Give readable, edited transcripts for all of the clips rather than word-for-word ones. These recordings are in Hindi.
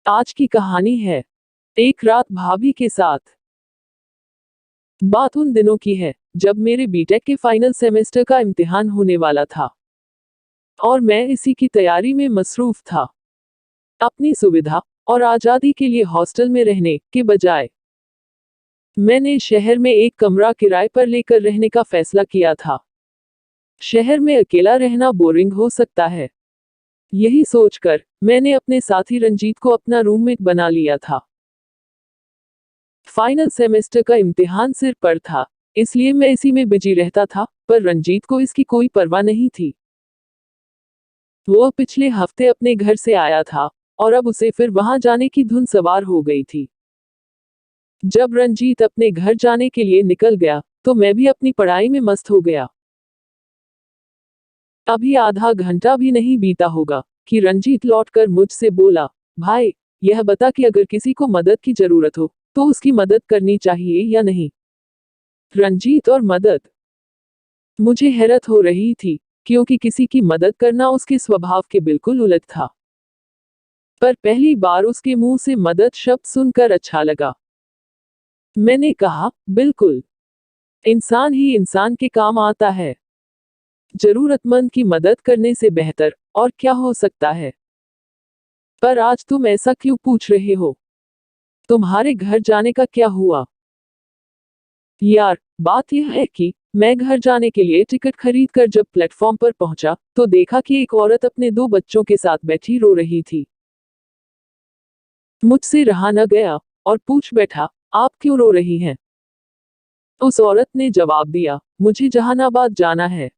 आज की कहानी है एक रात भाभी के साथ। बात उन दिनों की है जब मेरे बीटेक के फाइनल सेमेस्टर का इम्तिहान होने वाला था और मैं इसी की तैयारी में मसरूफ था। अपनी सुविधा और आज़ादी के लिए हॉस्टल में रहने के बजाय मैंने शहर में एक कमरा किराए पर लेकर रहने का फैसला किया था। शहर में अकेला रहना बोरिंग हो सकता है, यही सोचकर मैंने अपने साथी रंजीत को अपना रूममेट बना लिया था। फाइनल सेमेस्टर का इम्तिहान सिर पर था, इसलिए मैं इसी में बिजी रहता था, पर रंजीत को इसकी कोई परवाह नहीं थी। वो पिछले हफ्ते अपने घर से आया था और अब उसे फिर वहां जाने की धुन सवार हो गई थी। जब रंजीत अपने घर जाने के लिए निकल गया तो मैं भी अपनी पढ़ाई में मस्त हो गया। अभी आधा घंटा भी नहीं बीता होगा कि रंजीत लौटकर मुझसे बोला, भाई, यह बता कि अगर किसी को मदद की जरूरत हो तो उसकी मदद करनी चाहिए या नहीं। रंजीत और मदद। मुझे हैरत हो रही थी क्योंकि किसी की मदद करना उसके स्वभाव के बिल्कुल उलट था, पर पहली बार उसके मुंह से मदद शब्द सुनकर अच्छा लगा। मैंने कहा, बिल्कुल, इंसान ही इंसान के काम आता है। जरूरतमंद की मदद करने से बेहतर और क्या हो सकता है। पर आज तुम ऐसा क्यों पूछ रहे हो? तुम्हारे घर जाने का क्या हुआ? यार, बात यह है कि मैं घर जाने के लिए टिकट खरीद कर जब प्लेटफॉर्म पर पहुंचा तो देखा कि एक औरत अपने 2 बच्चों के साथ बैठी रो रही थी। मुझसे रहा न गया और पूछ बैठा, आप क्यों रो रही हैं? उस औरत ने जवाब दिया, मुझे जहानाबाद जाना है।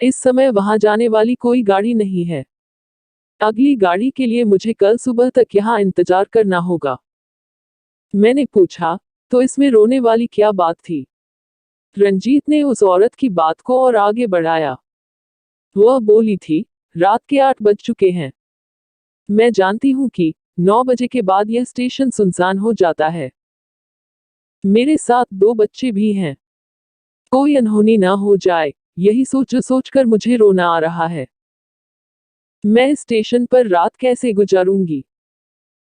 इस समय वहां जाने वाली कोई गाड़ी नहीं है। अगली गाड़ी के लिए मुझे कल सुबह तक यहाँ इंतजार करना होगा। मैंने पूछा, तो इसमें रोने वाली क्या बात थी? रंजीत ने उस औरत की बात को और आगे बढ़ाया। वह बोली थी, रात के 8 बज चुके हैं। मैं जानती हूँ कि 9 बजे के बाद यह स्टेशन सुनसान हो जाता है। मेरे साथ 2 बच्चे भी हैं। कोई अनहोनी ना हो जाए, यही सोचकर मुझे रोना आ रहा है। मैं स्टेशन पर रात कैसे गुजारूंगी?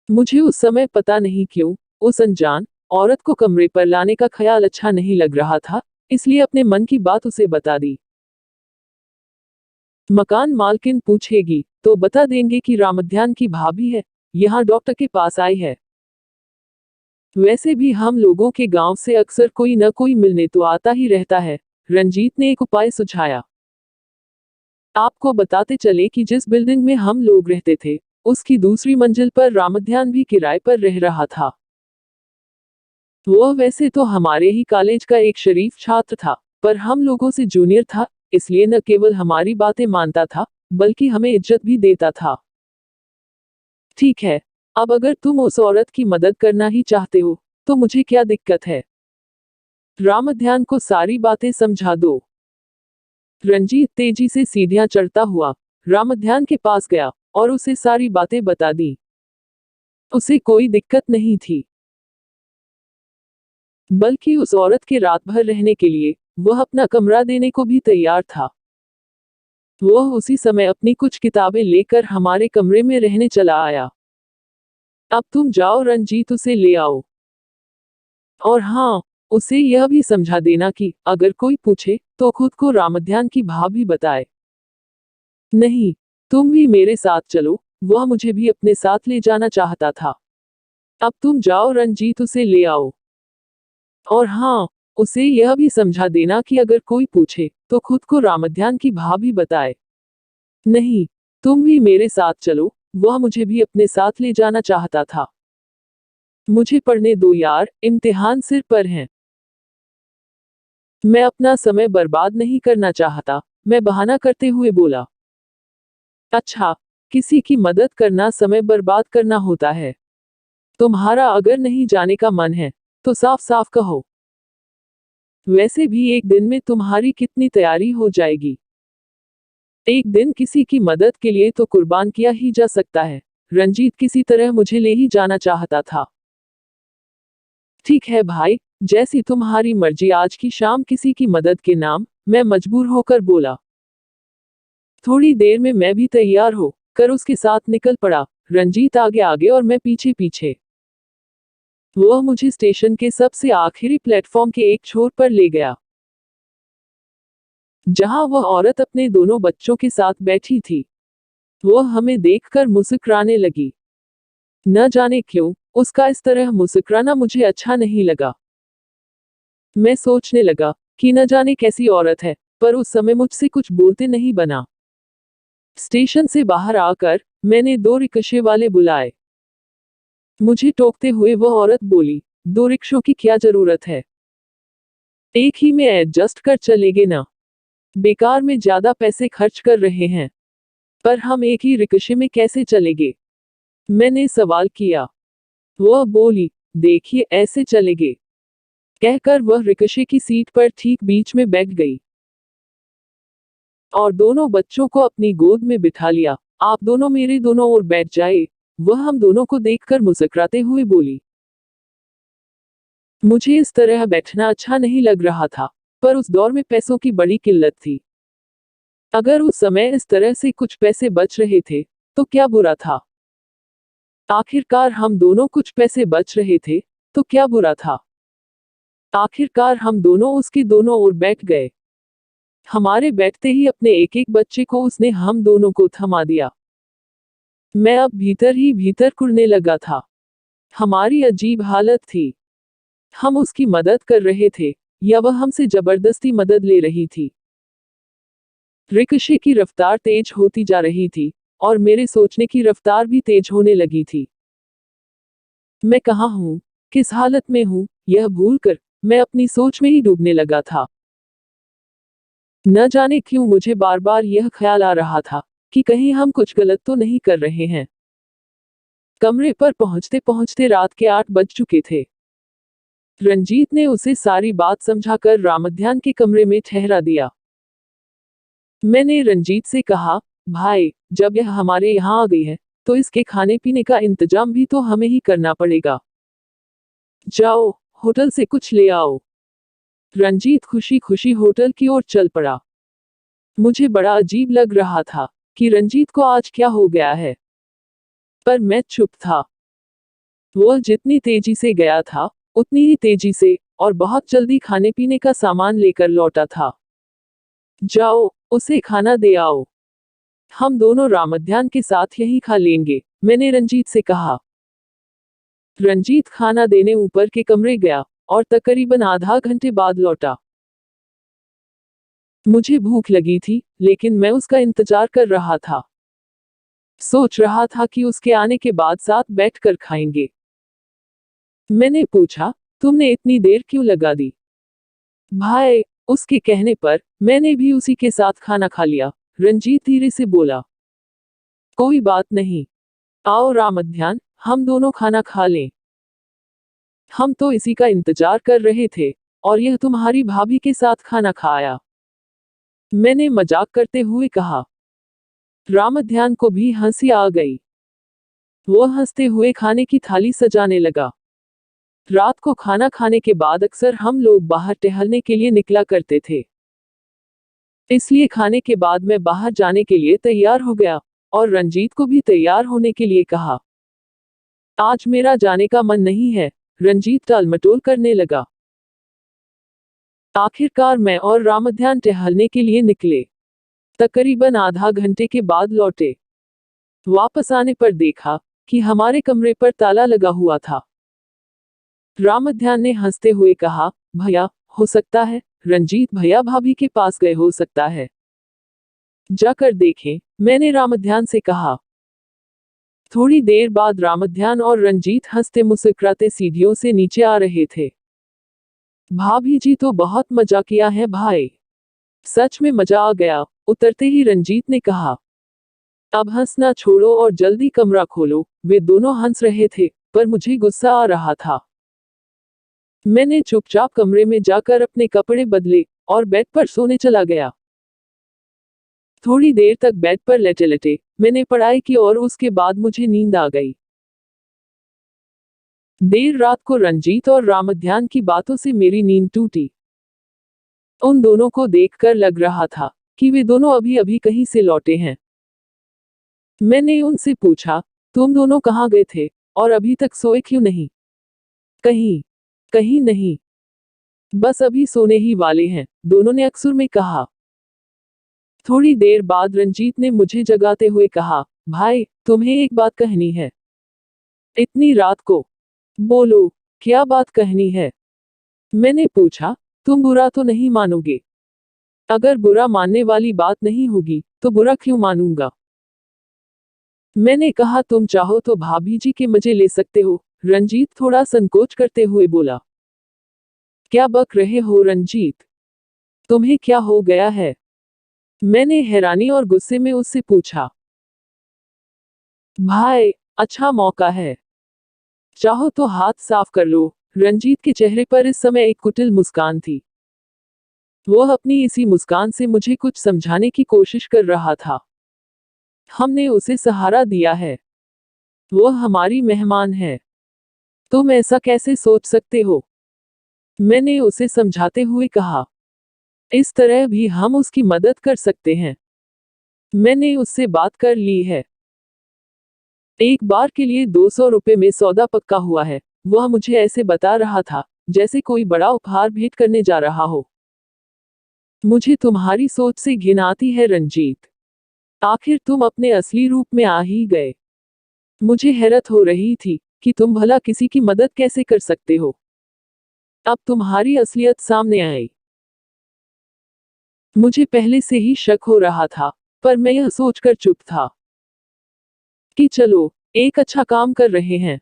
मुझे उस समय पता नहीं क्यों उस अनजान औरत को कमरे पर लाने का ख्याल अच्छा नहीं लग रहा था, इसलिए अपने मन की बात उसे बता दी। मकान मालकिन पूछेगी तो बता देंगे कि रामध्यान की भाभी है, यहाँ डॉक्टर के पास आई है। वैसे भी हम लोगों के गांव से अक्सर कोई न कोई मिलने तो आता ही रहता है। रंजीत ने एक उपाय सुझाया। आपको बताते चले कि जिस बिल्डिंग में हम लोग रहते थे उसकी दूसरी मंजिल पर रामध्यान भी किराए पर रह रहा था। वह वैसे तो हमारे ही कॉलेज का एक शरीफ छात्र था, पर हम लोगों से जूनियर था, इसलिए न केवल हमारी बातें मानता था बल्कि हमें इज्जत भी देता था। ठीक है, अब अगर तुम उस औरत की मदद करना ही चाहते हो तो मुझे क्या दिक्कत है? रामध्यान को सारी बातें समझा दो। रंजीत तेजी से सीढ़ियां चढ़ता हुआ रामध्यान के पास गया और उसे सारी बातें बता दी। उसे कोई दिक्कत नहीं थी, बल्कि उस औरत के रात भर रहने के लिए वह अपना कमरा देने को भी तैयार था। वह उसी समय अपनी कुछ किताबें लेकर हमारे कमरे में रहने चला आया। अब तुम जाओ रंजीत, उसे ले आओ। और हाँ, उसे यह भी समझा देना कि अगर कोई पूछे तो खुद को रामध्यान की भाभी बताए। नहीं, तुम भी मेरे साथ चलो, वह मुझे भी अपने साथ ले जाना चाहता था। अब तुम जाओ रंजीत, उसे ले आओ। और हाँ, उसे यह भी समझा देना कि अगर कोई पूछे तो खुद को रामध्यान की भाभी बताए। नहीं, तुम भी मेरे साथ चलो, वह मुझे भी अपने साथ ले जाना चाहता था। मुझे पढ़ने दो यार, इम्तिहान सिर पर हैं। मैं अपना समय बर्बाद नहीं करना चाहता, मैं बहाना करते हुए बोला। अच्छा, किसी की मदद करना समय बर्बाद करना होता है? तुम्हारा अगर नहीं जाने का मन है तो साफ साफ कहो। वैसे भी एक दिन में तुम्हारी कितनी तैयारी हो जाएगी? एक दिन किसी की मदद के लिए तो कुर्बान किया ही जा सकता है। रंजीत किसी तरह मुझे ले ही जाना चाहता था। ठीक है भाई, जैसी तुम्हारी मर्जी। आज की शाम किसी की मदद के नाम, मैं मजबूर होकर बोला। थोड़ी देर में मैं भी तैयार हो कर उसके साथ निकल पड़ा। रंजीत आगे आगे और मैं पीछे पीछे। वह मुझे स्टेशन के सबसे आखिरी प्लेटफॉर्म के एक छोर पर ले गया, जहां वह औरत अपने दोनों बच्चों के साथ बैठी थी। वह हमें देखकर मुस्कुराने लगी। न जाने क्यों, उसका इस तरह मुस्कुराना मुझे अच्छा नहीं लगा। मैं सोचने लगा कि न जाने कैसी औरत है, पर उस समय मुझसे कुछ बोलते नहीं बना। स्टेशन से बाहर आकर मैंने 2 रिक्शे वाले बुलाए। मुझे टोकते हुए वह औरत बोली, 2 रिक्शों की क्या जरूरत है? एक ही में एडजस्ट कर चलेंगे ना? बेकार में ज्यादा पैसे खर्च कर रहे हैं। पर हम एक ही रिक्शे में कैसे चलेंगे? मैंने सवाल किया। वह बोली, देखिए ऐसे चलेंगे। कहकर वह रिक्शे की सीट पर ठीक बीच में बैठ गई और दोनों बच्चों को अपनी गोद में बिठा लिया। आप दोनों मेरे दोनों ओर बैठ जाए। वह हम दोनों को देखकर मुस्कुराते हुए बोली। मुझे इस तरह बैठना अच्छा नहीं लग रहा था, पर उस दौर में पैसों की बड़ी किल्लत थी। अगर उस समय इस तरह से कुछ पैसे बच रहे थे, तो क्या बुरा था? आखिरकार हम दोनों कुछ पैसे बच रहे थे, तो क्या बुरा था? आखिरकार हम दोनों उसके दोनों ओर बैठ गए। हमारे बैठते ही अपने एक एक बच्चे को उसने हम दोनों को थमा दिया। मैं अब भीतर ही भीतर कुड़ने लगा था। हमारी अजीब हालत थी। हम उसकी मदद कर रहे थे, या वह हमसे जबरदस्ती मदद ले रही थी। रिक्शे की रफ्तार तेज होती जा रही थी, और मेरे सोचने की रफ्तार भी तेज होने लगी थी। मैं कहाँ हूँ, किस हालत में हूँ, यह भूलकर मैं अपनी सोच में ही डूबने लगा था। न जाने क्यों मुझे बार बार यह ख्याल आ रहा था कि कहीं हम कुछ गलत तो नहीं कर रहे हैं। कमरे पर पहुंचते पहुंचते रात के 8 बज चुके थे। रंजीत ने उसे सारी बात समझाकर रामध्यान के कमरे में ठहरा दिया। मैंने रंजीत से कहा, भाई, जब यह हमारे यहाँ आ गई है, तो इसके खाने पीने का इंतजाम भी तो हमें ही करना पड़ेगा। जाओ, होटल से कुछ ले आओ। रंजीत खुशी खुशी होटल की ओर चल पड़ा। मुझे बड़ा अजीब लग रहा था कि रंजीत को आज क्या हो गया है, पर मैं चुप था। वह जितनी तेजी से गया था, उतनी ही तेजी से और बहुत जल्दी खाने पीने का सामान लेकर लौटा था। जाओ, उसे खाना दे आओ। हम दोनों रामध्यान के साथ यही खा लेंगे, मैंने रंजीत से कहा। रंजीत खाना देने ऊपर के कमरे गया और तकरीबन आधा घंटे बाद लौटा। मुझे भूख लगी थी, लेकिन मैं उसका इंतजार कर रहा था। सोच रहा था कि उसके आने के बाद साथ बैठकर खाएंगे। मैंने पूछा, तुमने इतनी देर क्यों लगा दी? भाई, उसके कहने पर मैंने भी उसी के साथ खाना खा लिया। रंजीत धीरे से बोला। कोई बात नहीं। आओ रामध्यान, हम दोनों खाना खा लें। हम तो इसी का इंतजार कर रहे थे, और यह तुम्हारी भाभी के साथ खाना खाया। मैंने मजाक करते हुए कहा। रामध्यान को भी हंसी आ गई। वह हंसते हुए खाने की थाली सजाने लगा। रात को खाना खाने के बाद अक्सर हम लोग बाहर टहलने के लिए निकला करते थे। इसलिए खाने के बाद मैं बाहर जाने के लिए तैयार हो गया, और रंजीत को भी तैयार होने के लिए कहा। आज मेरा जाने का मन नहीं है, रंजीत टालमटोल करने लगा। आखिरकार मैं और रामध्यान टहलने के लिए निकले। तकरीबन आधा घंटे के बाद लौटे। वापस आने पर देखा कि हमारे कमरे पर ताला लगा हुआ था। रामध्यान ने हंसते हुए कहा, भैया, हो सकता है रंजीत भैया भाभी के पास गए, हो सकता है जाकर देखें, मैंने रामध्यान से कहा। थोड़ी देर बाद रामध्यान और रंजीत हंसते मुस्कुराते सीढ़ियों से नीचे आ रहे थे। भाभी जी तो बहुत मजा किया है भाई। सच में मजा आ गया, उतरते ही रंजीत ने कहा। अब हंसना छोड़ो और जल्दी कमरा खोलो। वे दोनों हंस रहे थे, पर मुझे गुस्सा आ रहा था। मैंने चुपचाप कमरे में जाकर अपने कपड़े बदले और बेड पर सोने चला गया। थोड़ी देर तक बेड पर लेटे लेटे मैंने पढ़ाई की और उसके बाद मुझे नींद आ गई। देर रात को रंजीत और रामध्यान की बातों से मेरी नींद टूटी। उन दोनों को देखकर लग रहा था कि वे दोनों अभी अभी कहीं से लौटे हैं। मैंने उनसे पूछा, तुम दोनों कहाँ गए थे और अभी तक सोए क्यों नहीं? कहीं कहीं नहीं, बस अभी सोने ही वाले हैं, दोनों ने अक्सर में कहा। थोड़ी देर बाद रंजीत ने मुझे जगाते हुए कहा, भाई तुम्हें एक बात कहनी है। इतनी रात को? बोलो, क्या बात कहनी है? मैंने पूछा, तुम बुरा तो नहीं मानोगे? अगर बुरा मानने वाली बात नहीं होगी तो बुरा क्यों मानूंगा? मैंने कहा, तुम चाहो तो भाभी जी के मजे ले सकते हो। रंजीत थोड़ा संकोच करते हुए बोला। क्या बक रहे हो रंजीत? तुम्हें क्या हो गया है? मैंने हैरानी और गुस्से में उससे पूछा। भाई, अच्छा मौका है, चाहो तो हाथ साफ कर लो। रंजीत के चेहरे पर इस समय एक कुटिल मुस्कान थी। वह अपनी इसी मुस्कान से मुझे कुछ समझाने की कोशिश कर रहा था। हमने उसे सहारा दिया है, वह हमारी मेहमान है, तुम ऐसा कैसे सोच सकते हो? मैंने उसे समझाते हुए कहा। इस तरह भी हम उसकी मदद कर सकते हैं। मैंने उससे बात कर ली है। एक बार के लिए 200 रुपए में सौदा पक्का हुआ है। वह मुझे ऐसे बता रहा था जैसे कोई बड़ा उपहार भेंट करने जा रहा हो। मुझे तुम्हारी सोच से घिन आती है रंजीत। आखिर तुम अपने असली रूप में आ ही गए। मुझे हैरत हो रही थी कि तुम भला किसी की मदद कैसे कर सकते हो। अब तुम्हारी असलियत सामने आई। मुझे पहले से ही शक हो रहा था, पर मैं यह सोचकर चुप था कि चलो, एक अच्छा काम कर रहे हैं।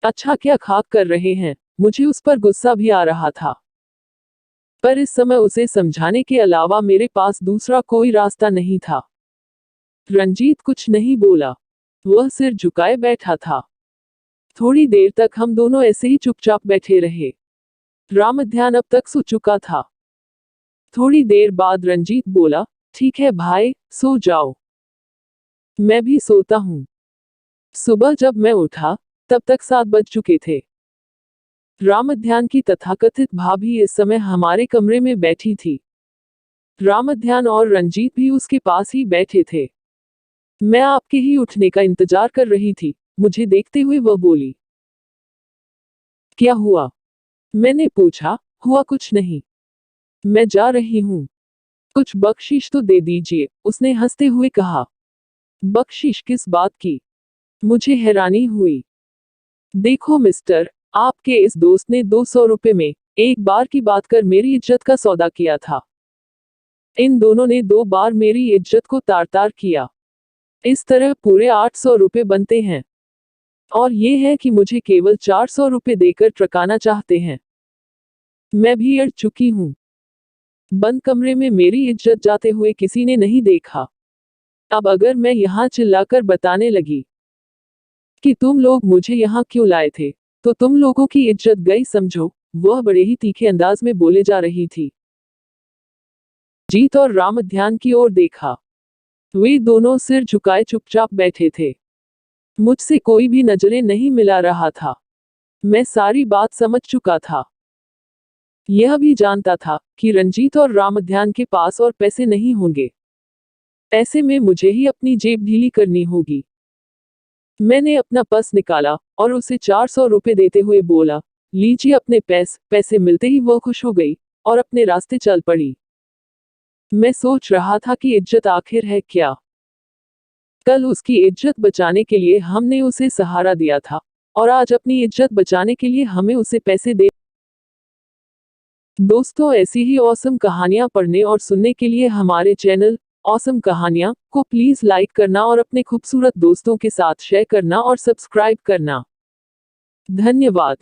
अच्छा क्या खाक कर रहे हैं। मुझे उस पर गुस्सा भी आ रहा था, पर इस समय उसे समझाने के अलावा मेरे पास दूसरा कोई रास्ता नहीं था। रंजीत कुछ नहीं बोला, वह सिर झुकाए बैठा था। थोड़ी देर तक हम दोनों ऐसे ही चुपचाप बैठे रहे। रामध्यान अब तक सो चुका था। थोड़ी देर बाद रंजीत बोला, ठीक है भाई, सो जाओ। मैं भी सोता हूँ। सुबह जब मैं उठा, तब तक 7 बज चुके थे। रामध्यान की तथाकथित भाभी इस समय हमारे कमरे में बैठी थी। रामध्यान और रंजीत भी उसके पास ही बैठे थे। मैं आपके ही उठने का इंतजार कर रही थी। मुझे देखते हुए वह बोली। क्या हुआ? मैंने पूछा। हुआ कुछ नहीं, मैं जा रही हूँ। कुछ बख्शीश तो दे दीजिए, उसने हंसते हुए कहा। बख्शीश किस बात की? मुझे हैरानी हुई। देखो मिस्टर, आपके इस दोस्त ने 200 रुपए में एक बार की बात कर मेरी इज्जत का सौदा किया था। इन दोनों ने 2 बार मेरी इज्जत को तार तार किया। इस तरह पूरे 800 रुपए बनते हैं। और ये है कि मुझे केवल 400 रुपए देकर ट्रकाना चाहते हैं। मैं भी अड़ चुकी हूँ। बंद कमरे में मेरी इज्जत जाते हुए किसी ने नहीं देखा। अब अगर मैं यहाँ चिल्लाकर बताने लगी कि तुम लोग मुझे यहाँ क्यों लाए थे, तो तुम लोगों की इज्जत गई समझो। वह बड़े ही तीखे अंदाज में बोले जा रही थी। जीत और रामध्यान की ओर देखा। वे दोनों सिर झुकाए चुपचाप बैठे थे। मुझसे कोई भी नजरें नहीं मिला रहा था। मैं सारी बात समझ चुका था। यह भी जानता था कि रंजीत और रामध्यान के पास और पैसे नहीं होंगे। ऐसे में मुझे ही अपनी जेब ढीली करनी होगी। मैंने अपना पर्स निकाला और उसे 400 रुपए देते हुए बोला, लीजिए अपने पैसे मिलते ही वह खुश हो गई और अपने रास्ते चल पड़ी। मैं सोच रहा था कि इज्जत आखिर है क्या। कल उसकी इज्जत बचाने के लिए हमने उसे सहारा दिया था और आज अपनी इज्जत बचाने के लिए हमें उसे पैसे दे। दोस्तों, ऐसी ही ऑसम कहानियां पढ़ने और सुनने के लिए हमारे चैनल ऑसम कहानियां को प्लीज लाइक करना और अपने खूबसूरत दोस्तों के साथ शेयर करना और सब्सक्राइब करना। धन्यवाद।